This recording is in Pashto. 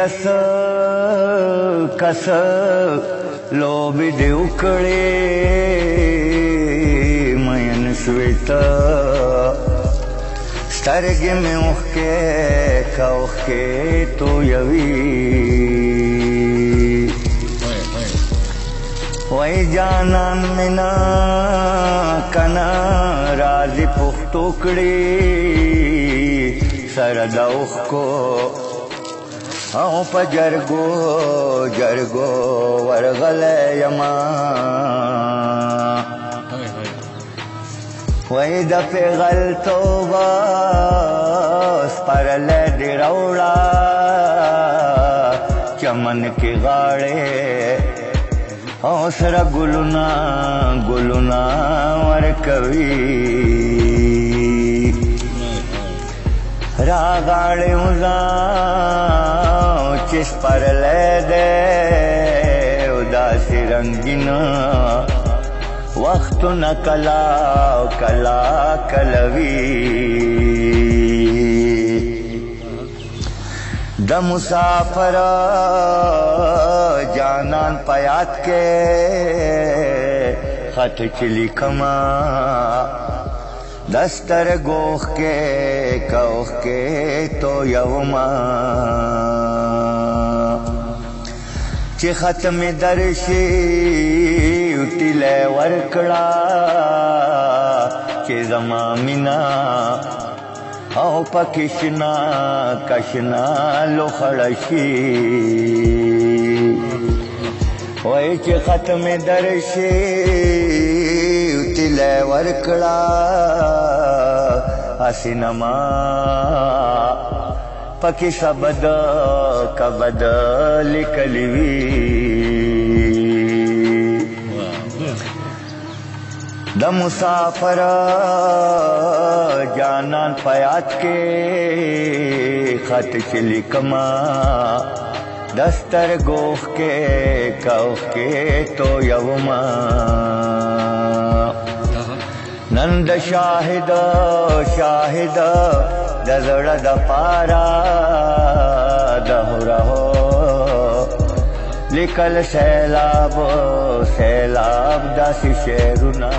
اس کس لوبې دې وکړې مین شوېته سترګې مې اوښکې که اوښکې تویوي وای جانان منا کنا رازي پختو کړي سره د اوښکو او په جرګو جرګو ورغلی یما وای د پیغلتوبه سپرلی دې راوړه چمن کې غاړې او سره ګلونه ګلونه ورکوي راغاړې وځم چې سپرلی دی او داسې رنګین وختونه کله کله کلوي د مسافر جانان په یاد کې خط چې لیکما د سترګو اوښکې که اوښکې تویوما چې خط مې درشي وټیلی ورکړه چې زما مینا او پکې شنه کشنه لوخړه شي وای چې خط مې درشي وټیلی ورکړه هسې نما پکې شبد کبد لیکلی وي د مسافر جانان په یاد کې خط چې لیکما د سترګو اوښکې که اوښکې تویوما نن د شاهد شاهد د زړه د پاره د هرهو لیکل سیلاب سیلاب داسې شعرونه